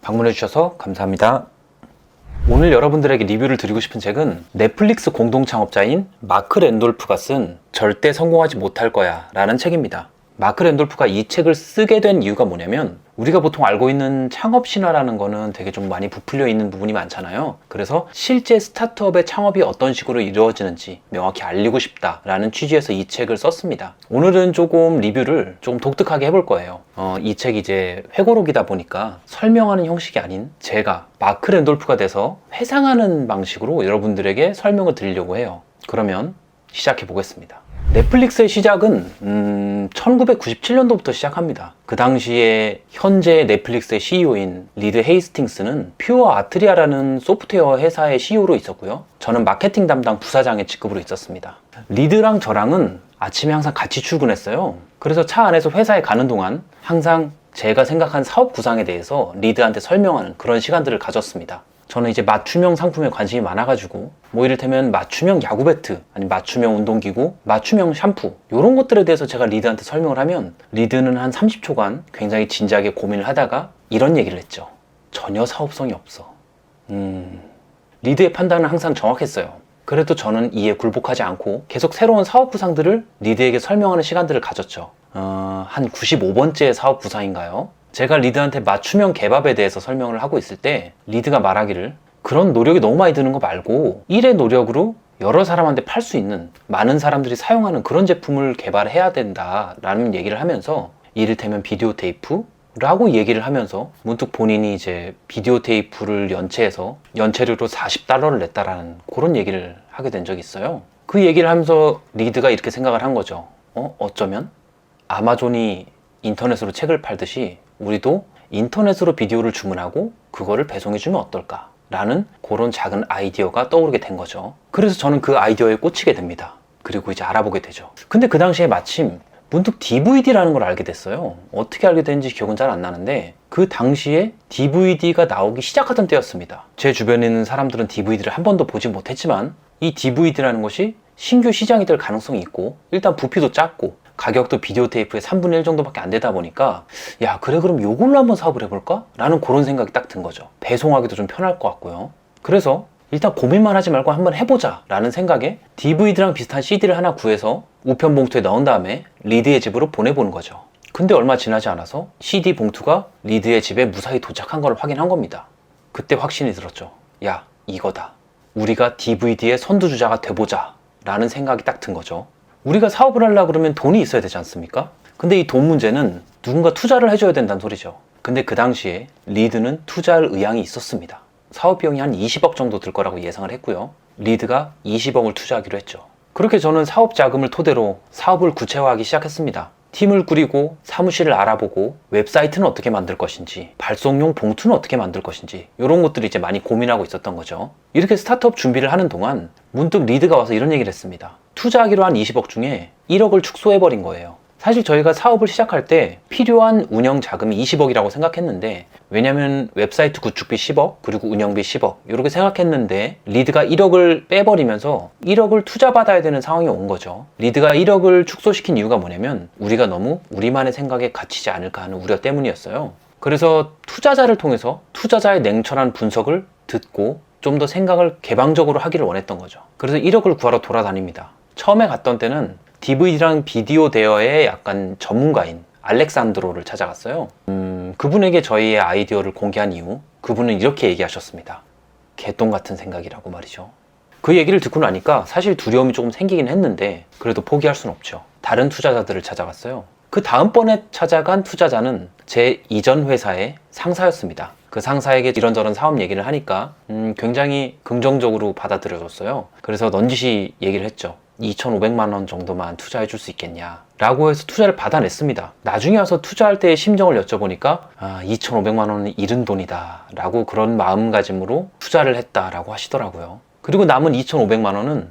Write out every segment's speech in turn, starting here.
방문해 주셔서 감사합니다. 오늘 여러분들에게 리뷰를 드리고 싶은 책은 넷플릭스 공동 창업자인 마크 랜돌프가 쓴 절대 성공하지 못할 거야 라는 책입니다. 마크 랜돌프가 이 책을 쓰게 된 이유가 뭐냐면, 우리가 보통 알고 있는 창업 신화라는 거는 되게 좀 많이 부풀려 있는 부분이 많잖아요. 그래서 실제 스타트업의 창업이 어떤 식으로 이루어지는지 명확히 알리고 싶다라는 취지에서 이 책을 썼습니다. 오늘은 조금 리뷰를 좀 독특하게 해볼 거예요. 이 책이 이제 회고록이다 보니까 설명하는 형식이 아닌 제가 마크 랜돌프가 돼서 회상하는 방식으로 여러분들에게 설명을 드리려고 해요. 그러면 시작해 보겠습니다. 넷플릭스의 시작은 1997년도부터 시작합니다. 그 당시에 현재 넷플릭스의 CEO인 리드 헤이스팅스는 퓨어 아트리아라는 소프트웨어 회사의 CEO로 있었고요. 저는 마케팅 담당 부사장의 직급으로 있었습니다. 리드랑 저랑은 아침에 항상 같이 출근했어요. 그래서 차 안에서 회사에 가는 동안 항상 제가 생각한 사업 구상에 대해서 리드한테 설명하는 그런 시간들을 가졌습니다. 저는 이제 맞춤형 상품에 관심이 많아가지고 뭐 이를테면 맞춤형 야구 배트, 아니면 맞춤형 운동기구, 맞춤형 샴푸 이런 것들에 대해서 제가 리드한테 설명을 하면 리드는 한 30초간 굉장히 진지하게 고민을 하다가 이런 얘기를 했죠. 전혀 사업성이 없어. 리드의 판단은 항상 정확했어요. 그래도 저는 이에 굴복하지 않고 계속 새로운 사업 구상들을 리드에게 설명하는 시간들을 가졌죠. 한 95번째 사업 구상인가요? 제가 리드한테 맞춤형 개밥에 대해서 설명을 하고 있을 때 리드가 말하기를, 그런 노력이 너무 많이 드는 거 말고 일의 노력으로 여러 사람한테 팔 수 있는, 많은 사람들이 사용하는 그런 제품을 개발해야 된다라는 얘기를 하면서, 이를테면 비디오 테이프라고 얘기를 하면서 문득 본인이 이제 비디오 테이프를 연체해서 연체료로 $40를 냈다라는 그런 얘기를 하게 된 적이 있어요. 그 얘기를 하면서 리드가 이렇게 생각을 한 거죠. 어쩌면 아마존이 인터넷으로 책을 팔듯이 우리도 인터넷으로 비디오를 주문하고 그거를 배송해주면 어떨까? 라는 그런 작은 아이디어가 떠오르게 된 거죠. 그래서 저는 그 아이디어에 꽂히게 됩니다. 그리고 이제 알아보게 되죠. 근데 그 당시에 마침 문득 DVD라는 걸 알게 됐어요. 어떻게 알게 됐는지 기억은 잘 안 나는데 그 당시에 DVD가 나오기 시작하던 때였습니다. 제 주변에 있는 사람들은 DVD를 한 번도 보지 못했지만 이 DVD라는 것이 신규 시장이 될 가능성이 있고, 일단 부피도 작고 가격도 비디오 테이프의 3분의 1 정도밖에 안 되다 보니까, 야 그래 그럼 요걸로 한번 사업을 해볼까? 라는 그런 생각이 딱 든 거죠. 배송하기도 좀 편할 것 같고요. 그래서 일단 고민만 하지 말고 한번 해보자 라는 생각에 DVD랑 비슷한 CD를 하나 구해서 우편 봉투에 넣은 다음에 리드의 집으로 보내보는 거죠. 근데 얼마 지나지 않아서 CD 봉투가 리드의 집에 무사히 도착한 걸 확인한 겁니다. 그때 확신이 들었죠. 야 이거다. 우리가 DVD의 선두주자가 돼보자 라는 생각이 딱 든 거죠. 우리가 사업을 하려고 그러면 돈이 있어야 되지 않습니까? 근데 이 돈 문제는 누군가 투자를 해줘야 된다는 소리죠. 근데 그 당시에 리드는 투자할 의향이 있었습니다. 사업 비용이 한 20억 정도 들 거라고 예상을 했고요. 리드가 20억을 투자하기로 했죠. 그렇게 저는 사업 자금을 토대로 사업을 구체화하기 시작했습니다. 팀을 꾸리고 사무실을 알아보고 웹사이트는 어떻게 만들 것인지, 발송용 봉투는 어떻게 만들 것인지, 이런 것들을 이제 많이 고민하고 있었던 거죠. 이렇게 스타트업 준비를 하는 동안 문득 리드가 와서 이런 얘기를 했습니다. 투자하기로 한 20억 중에 1억을 축소해버린 거예요. 사실 저희가 사업을 시작할 때 필요한 운영 자금이 20억이라고 생각했는데, 왜냐면 웹사이트 구축비 10억 그리고 운영비 10억 이렇게 생각했는데 리드가 1억을 빼버리면서 1억을 투자받아야 되는 상황이 온 거죠. 리드가 1억을 축소시킨 이유가 뭐냐면, 우리가 너무 우리만의 생각에 갇히지 않을까 하는 우려 때문이었어요. 그래서 투자자를 통해서 투자자의 냉철한 분석을 듣고 좀 더 생각을 개방적으로 하기를 원했던 거죠. 그래서 1억을 구하러 돌아다닙니다. 처음에 갔던 때는 DVD랑 비디오 대여의 약간 전문가인 알렉산드로를 찾아갔어요. 그분에게 저희의 아이디어를 공개한 이후 그분은 이렇게 얘기하셨습니다. 개똥 같은 생각이라고 말이죠. 그 얘기를 듣고 나니까 사실 두려움이 조금 생기긴 했는데 그래도 포기할 순 없죠. 다른 투자자들을 찾아갔어요. 그 다음번에 찾아간 투자자는 제 이전 회사의 상사였습니다. 그 상사에게 이런저런 사업 얘기를 하니까 굉장히 긍정적으로 받아들여줬어요. 그래서 넌지시 얘기를 했죠. 2,500만 원 정도만 투자해 줄 수 있겠냐 라고 해서 투자를 받아냈습니다. 나중에 와서 투자할 때의 심정을 여쭤보니까 2,500만 원은 잃은 돈이다 라고, 그런 마음가짐으로 투자를 했다라고 하시더라고요. 그리고 남은 2,500만 원은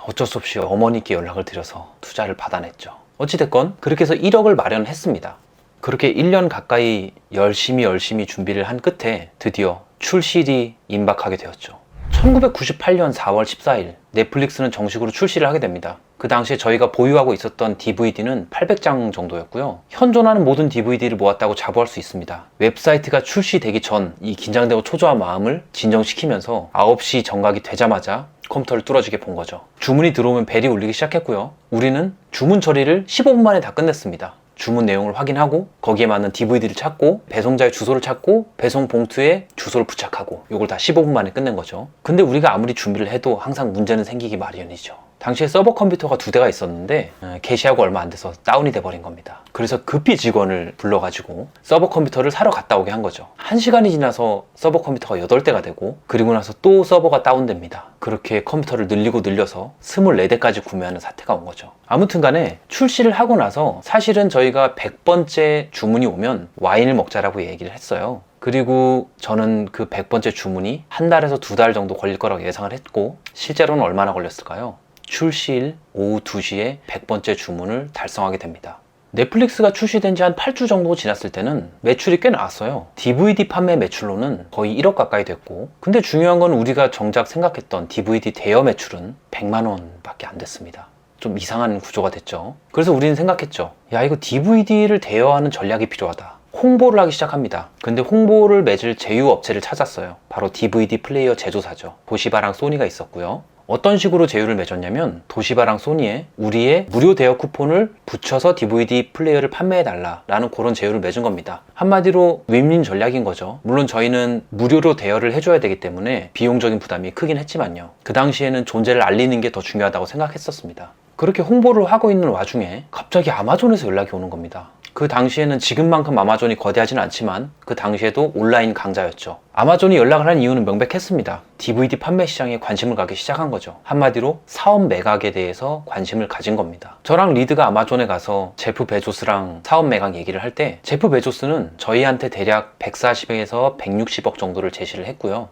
어쩔 수 없이 어머니께 연락을 드려서 투자를 받아냈죠. 어찌됐건 그렇게 해서 1억을 마련했습니다. 그렇게 1년 가까이 열심히 준비를 한 끝에 드디어 출시일이 임박하게 되었죠. 1998년 4월 14일 넷플릭스는 정식으로 출시를 하게 됩니다. 그 당시에 저희가 보유하고 있었던 DVD는 800장 정도였고요. 현존하는 모든 DVD를 모았다고 자부할 수 있습니다. 웹사이트가 출시되기 전 이 긴장되고 초조한 마음을 진정시키면서 9시 정각이 되자마자 컴퓨터를 뚫어지게 본 거죠. 주문이 들어오면 벨이 울리기 시작했고요. 우리는 주문 처리를 15분 만에 다 끝냈습니다. 주문 내용을 확인하고 거기에 맞는 DVD를 찾고 배송자의 주소를 찾고 배송 봉투에 주소를 부착하고 이걸 다 15분 만에 끝낸 거죠. 근데 우리가 아무리 준비를 해도 항상 문제는 생기기 마련이죠. 당시에 서버 컴퓨터가 2대가 있었는데 게시하고 얼마 안 돼서 다운이 돼버린 겁니다. 그래서 급히 직원을 불러가지고 서버 컴퓨터를 사러 갔다 오게 한 거죠. 1시간이 지나서 서버 컴퓨터가 8대가 되고 그리고 나서 또 서버가 다운됩니다. 그렇게 컴퓨터를 늘려서 24대까지 구매하는 사태가 온 거죠. 아무튼 간에 출시를 하고 나서 사실은 저희가 100번째 주문이 오면 와인을 먹자라고 얘기를 했어요. 그리고 저는 그 100번째 주문이 한 달에서 2달 정도 걸릴 거라고 예상을 했고 실제로는 얼마나 걸렸을까요? 출시일 오후 2시에 100번째 주문을 달성하게 됩니다. 넷플릭스가 출시된 지 한 8주 정도 지났을 때는 매출이 꽤 나왔어요. DVD 판매 매출로는 거의 1억 가까이 됐고 근데 중요한 건 우리가 정작 생각했던 DVD 대여 매출은 100만 원밖에 안 됐습니다. 좀 이상한 구조가 됐죠. 그래서 우리는 생각했죠. 야, 이거 DVD를 대여하는 전략이 필요하다. 홍보를 하기 시작합니다. 근데 홍보를 맺을 제휴 업체를 찾았어요. 바로 DVD 플레이어 제조사죠. 도시바랑 소니가 있었고요. 어떤 식으로 제휴를 맺었냐면 도시바랑 소니에 우리의 무료 대여 쿠폰을 붙여서 DVD 플레이어를 판매해달라 라는 그런 제휴를 맺은 겁니다. 한마디로 윈윈 전략인 거죠. 물론 저희는 무료로 대여를 해줘야 되기 때문에 비용적인 부담이 크긴 했지만요. 그 당시에는 존재를 알리는 게 더 중요하다고 생각했었습니다. 그렇게 홍보를 하고 있는 와중에 갑자기 아마존에서 연락이 오는 겁니다. 그 당시에는 지금만큼 아마존이 거대하진 않지만 그 당시에도 온라인 강자였죠. 아마존이 연락을 한 이유는 명백했습니다. DVD 판매 시장에 관심을 갖기 시작한 거죠. 한마디로 사업 매각에 대해서 관심을 가진 겁니다. 저랑 리드가 아마존에 가서 제프 베조스랑 사업 매각 얘기를 할 때 제프 베조스는 저희한테 대략 140에서 160억 정도를 제시를 했고요.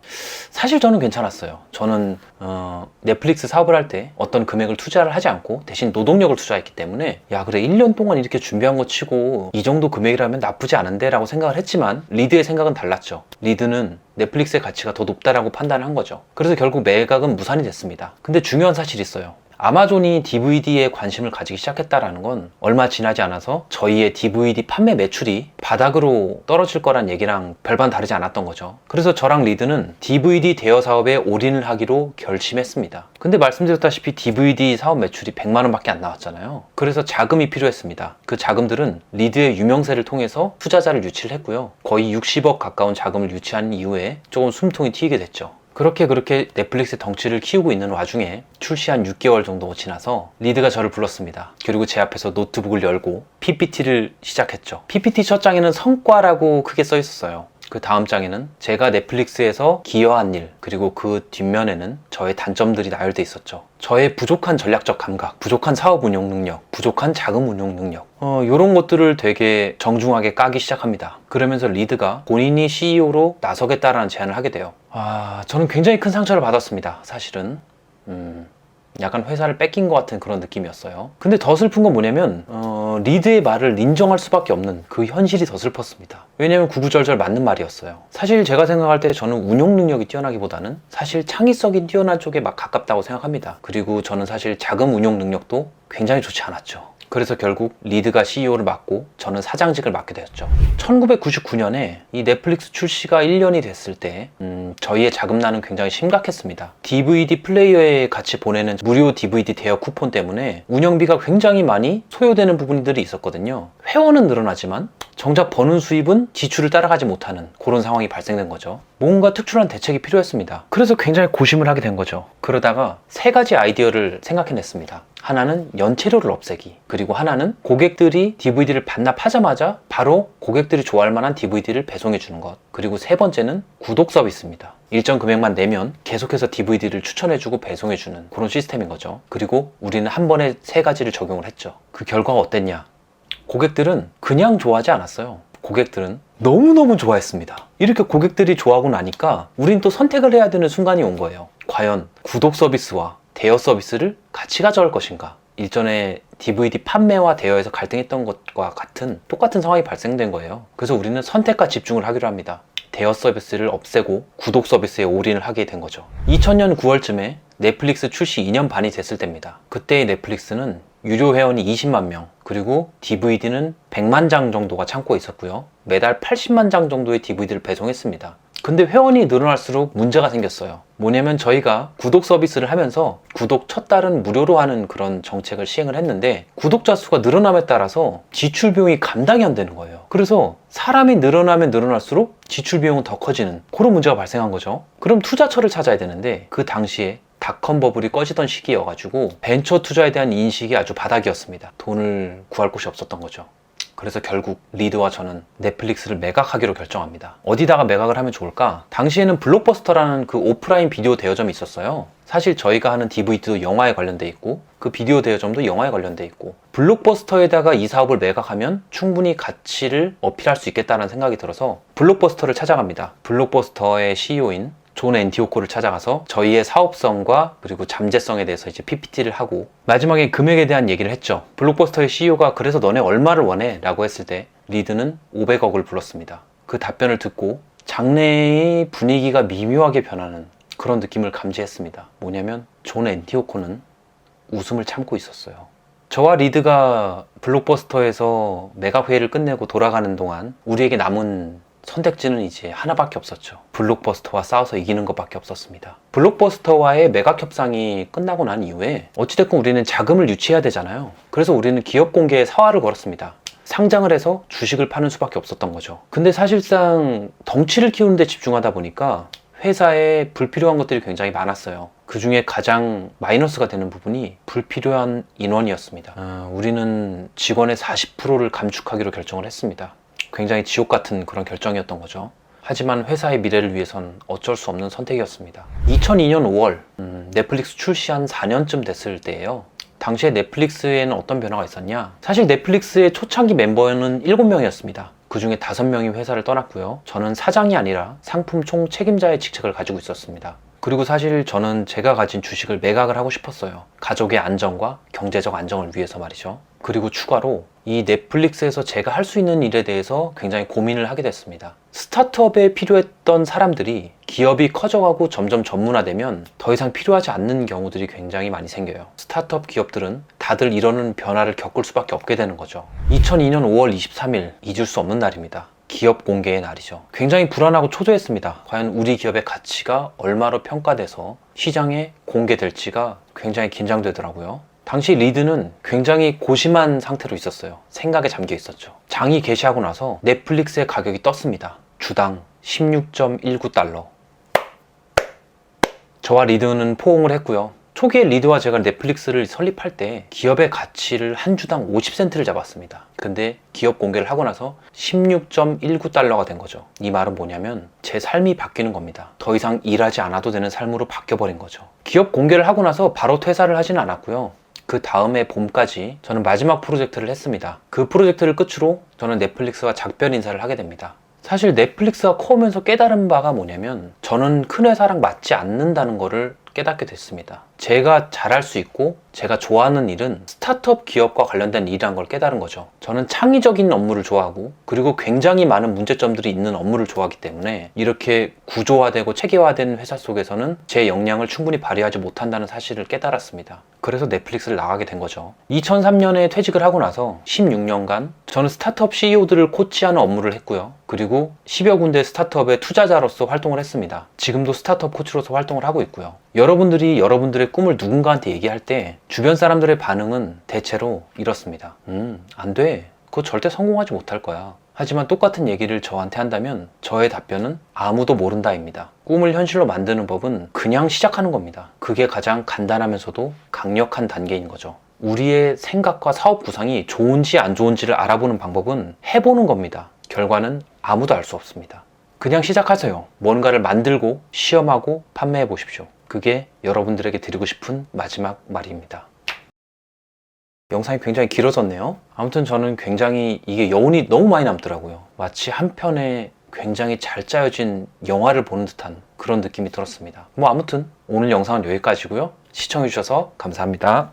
사실 저는 괜찮았어요. 저는 넷플릭스 사업을 할 때 어떤 금액을 투자를 하지 않고 대신 노동력을 투자했기 때문에 야 그래 1년 동안 이렇게 준비한 거 치고 이 정도 금액이라면 나쁘지 않은데 라고 생각을 했지만 리드의 생각은 달랐죠. 리드는 넷플릭스의 가치가 더 높다라고 판단을 한 거죠. 그래서 결국 매각은 무산이 됐습니다. 근데 중요한 사실이 있어요. 아마존이 DVD에 관심을 가지기 시작했다라는 건 얼마 지나지 않아서 저희의 DVD 판매 매출이 바닥으로 떨어질 거란 얘기랑 별반 다르지 않았던 거죠. 그래서 저랑 리드는 DVD 대여 사업에 올인을 하기로 결심했습니다. 근데 말씀드렸다시피 DVD 사업 매출이 100만 원밖에 안 나왔잖아요. 그래서 자금이 필요했습니다. 그 자금들은 리드의 유명세를 통해서 투자자를 유치를 했고요. 거의 60억 가까운 자금을 유치한 이후에 조금 숨통이 트이게 됐죠. 그렇게 넷플릭스의 덩치를 키우고 있는 와중에 출시한 6개월 정도 지나서 리드가 저를 불렀습니다. 그리고 제 앞에서 노트북을 열고 PPT를 시작했죠. PPT 첫 장에는 성과라고 크게 써 있었어요. 그 다음 장에는 제가 넷플릭스에서 기여한 일, 그리고 그 뒷면에는 저의 단점들이 나열돼 있었죠. 저의 부족한 전략적 감각, 부족한 사업 운영 능력, 부족한 자금 운용 능력, 이런 것들을 되게 정중하게 까기 시작합니다. 그러면서 리드가 본인이 CEO로 나서겠다라는 제안을 하게 돼요. 저는 굉장히 큰 상처를 받았습니다. 사실은 약간 회사를 뺏긴 것 같은 그런 느낌이었어요. 근데 더 슬픈 건 뭐냐면 리드의 말을 인정할 수밖에 없는 그 현실이 더 슬펐습니다. 왜냐면 구구절절 맞는 말이었어요. 사실 제가 생각할 때 저는 운용 능력이 뛰어나기보다는 사실 창의성이 뛰어난 쪽에 막 가깝다고 생각합니다. 그리고 저는 사실 자금 운용 능력도 굉장히 좋지 않았죠. 그래서 결국 리드가 CEO를 맡고 저는 사장직을 맡게 되었죠. 1999년에 이 넷플릭스 출시가 1년이 됐을 때 저희의 자금난은 굉장히 심각했습니다. DVD 플레이어에 같이 보내는 무료 DVD 대여 쿠폰 때문에 운영비가 굉장히 많이 소요되는 부분들이 있었거든요. 회원은 늘어나지만 정작 버는 수입은 지출을 따라가지 못하는 그런 상황이 발생된 거죠. 뭔가 특출난 대책이 필요했습니다. 그래서 굉장히 고심을 하게 된 거죠. 그러다가 3가지 아이디어를 생각해냈습니다. 하나는 연체료를 없애기, 그리고 하나는 고객들이 DVD를 반납하자마자 바로 고객들이 좋아할 만한 DVD를 배송해 주는 것, 그리고 3번째는 구독 서비스입니다. 일정 금액만 내면 계속해서 DVD를 추천해주고 배송해주는 그런 시스템인 거죠. 그리고 우리는 한 번에 3가지를 적용을 했죠. 그 결과가 어땠냐? 고객들은 그냥 좋아하지 않았어요. 고객들은 너무너무 좋아했습니다. 이렇게 고객들이 좋아하고 나니까 우린 또 선택을 해야 되는 순간이 온 거예요. 과연 구독 서비스와 대여 서비스를 같이 가져갈 것인가? 일전에 DVD 판매와 대여에서 갈등했던 것과 같은 똑같은 상황이 발생된 거예요. 그래서 우리는 선택과 집중을 하기로 합니다. 대여 서비스를 없애고 구독 서비스에 올인을 하게 된 거죠. 2000년 9월쯤에 넷플릭스 출시 2년 반이 됐을 때입니다. 그때의 넷플릭스는 유료 회원이 20만 명, 그리고 DVD는 100만 장 정도가 창고에 있었고요. 매달 80만 장 정도의 DVD를 배송했습니다. 근데 회원이 늘어날수록 문제가 생겼어요. 뭐냐면 저희가 구독 서비스를 하면서 구독 첫 달은 무료로 하는 그런 정책을 시행을 했는데 구독자 수가 늘어남에 따라서 지출 비용이 감당이 안 되는 거예요. 그래서 사람이 늘어나면 늘어날수록 지출 비용은 더 커지는 그런 문제가 발생한 거죠. 그럼 투자처를 찾아야 되는데 그 당시에 닷컴 버블이 꺼지던 시기여가지고 벤처 투자에 대한 인식이 아주 바닥이었습니다. 돈을 구할 곳이 없었던 거죠. 그래서 결국 리드와 저는 넷플릭스를 매각하기로 결정합니다. 어디다가 매각을 하면 좋을까? 당시에는 블록버스터라는 그 오프라인 비디오 대여점이 있었어요. 사실 저희가 하는 DVD도 영화에 관련돼 있고 그 비디오 대여점도 영화에 관련돼 있고 블록버스터에다가 이 사업을 매각하면 충분히 가치를 어필할 수 있겠다는 생각이 들어서 블록버스터를 찾아갑니다. 블록버스터의 CEO인 존 엔티오코를 찾아가서 저희의 사업성과 그리고 잠재성에 대해서 이제 PPT를 하고 마지막에 금액에 대한 얘기를 했죠. 블록버스터의 CEO가 그래서 너네 얼마를 원해? 라고 했을 때 리드는 500억을 불렀습니다. 그 답변을 듣고 장래의 분위기가 미묘하게 변하는 그런 느낌을 감지했습니다. 뭐냐면 존 엔티오코는 웃음을 참고 있었어요. 저와 리드가 블록버스터에서 매각 회의를 끝내고 돌아가는 동안 우리에게 남은 선택지는 이제 하나밖에 없었죠. 블록버스터와 싸워서 이기는 것밖에 없었습니다. 블록버스터와의 매각 협상이 끝나고 난 이후에 어찌됐건 우리는 자금을 유치해야 되잖아요. 그래서 우리는 기업 공개에 사활을 걸었습니다. 상장을 해서 주식을 파는 수밖에 없었던 거죠. 근데 사실상 덩치를 키우는 데 집중하다 보니까 회사에 불필요한 것들이 굉장히 많았어요. 그 중에 가장 마이너스가 되는 부분이 불필요한 인원이었습니다. 우리는 직원의 40%를 감축하기로 결정을 했습니다. 굉장히 지옥 같은 그런 결정이었던 거죠. 하지만 회사의 미래를 위해선 어쩔 수 없는 선택이었습니다. 2002년 5월 넷플릭스 출시 한 4년쯤 됐을 때예요. 당시에 넷플릭스에는 어떤 변화가 있었냐? 사실 넷플릭스의 초창기 멤버는 7명이었습니다. 그 중에 5명이 회사를 떠났고요. 저는 사장이 아니라 상품 총 책임자의 직책을 가지고 있었습니다. 그리고 사실 저는 제가 가진 주식을 매각을 하고 싶었어요. 가족의 안정과 경제적 안정을 위해서 말이죠. 그리고 추가로 이 넷플릭스에서 제가 할 수 있는 일에 대해서 굉장히 고민을 하게 됐습니다. 스타트업에 필요했던 사람들이 기업이 커져가고 점점 전문화되면 더 이상 필요하지 않는 경우들이 굉장히 많이 생겨요. 스타트업 기업들은 다들 이러는 변화를 겪을 수밖에 없게 되는 거죠. 2002년 5월 23일 잊을 수 없는 날입니다. 기업 공개의 날이죠. 굉장히 불안하고 초조했습니다. 과연 우리 기업의 가치가 얼마로 평가돼서 시장에 공개될지가 굉장히 긴장되더라고요. 당시 리드는 굉장히 고심한 상태로 있었어요. 생각에 잠겨 있었죠. 장이 개시하고 나서 넷플릭스의 가격이 떴습니다. 주당 16.19달러. 저와 리드는 포옹을 했고요. 초기에 리드와 제가 넷플릭스를 설립할 때 기업의 가치를 한 주당 50센트를 잡았습니다. 근데 기업 공개를 하고 나서 16.19달러가 된 거죠. 이 말은 뭐냐면 제 삶이 바뀌는 겁니다. 더 이상 일하지 않아도 되는 삶으로 바뀌어버린 거죠. 기업 공개를 하고 나서 바로 퇴사를 하지는 않았고요. 그 다음에 봄까지 저는 마지막 프로젝트를 했습니다. 그 프로젝트를 끝으로 저는 넷플릭스와 작별 인사를 하게 됩니다. 사실 넷플릭스가 커오면서 깨달은 바가 뭐냐면 저는 큰 회사랑 맞지 않는다는 거를 깨닫게 됐습니다. 제가 잘할 수 있고 제가 좋아하는 일은 스타트업 기업과 관련된 일이란 걸 깨달은 거죠. 저는 창의적인 업무를 좋아하고 그리고 굉장히 많은 문제점들이 있는 업무를 좋아하기 때문에 이렇게 구조화되고 체계화된 회사 속에서는 제 역량을 충분히 발휘하지 못한다는 사실을 깨달았습니다. 그래서 넷플릭스를 나가게 된 거죠. 2003년에 퇴직을 하고 나서 16년간 저는 스타트업 CEO들을 코치하는 업무를 했고요. 그리고 10여 군데 스타트업의 투자자로서 활동을 했습니다. 지금도 스타트업 코치로서 활동을 하고 있고요. 여러분들이 여러분들의 꿈을 누군가한테 얘기할 때 주변 사람들의 반응은 대체로 이렇습니다. 안 돼. 그거 절대 성공하지 못할 거야. 하지만 똑같은 얘기를 저한테 한다면 저의 답변은 아무도 모른다입니다. 꿈을 현실로 만드는 법은 그냥 시작하는 겁니다. 그게 가장 간단하면서도 강력한 단계인 거죠. 우리의 생각과 사업 구상이 좋은지 안 좋은지를 알아보는 방법은 해보는 겁니다. 결과는 아무도 알 수 없습니다. 그냥 시작하세요. 뭔가를 만들고 시험하고 판매해 보십시오. 그게 여러분들에게 드리고 싶은 마지막 말입니다. 영상이 굉장히 길어졌네요. 아무튼 저는 굉장히 이게 여운이 너무 많이 남더라고요. 마치 한 편의 굉장히 잘 짜여진 영화를 보는 듯한 그런 느낌이 들었습니다. 아무튼 오늘 영상은 여기까지고요. 시청해주셔서 감사합니다.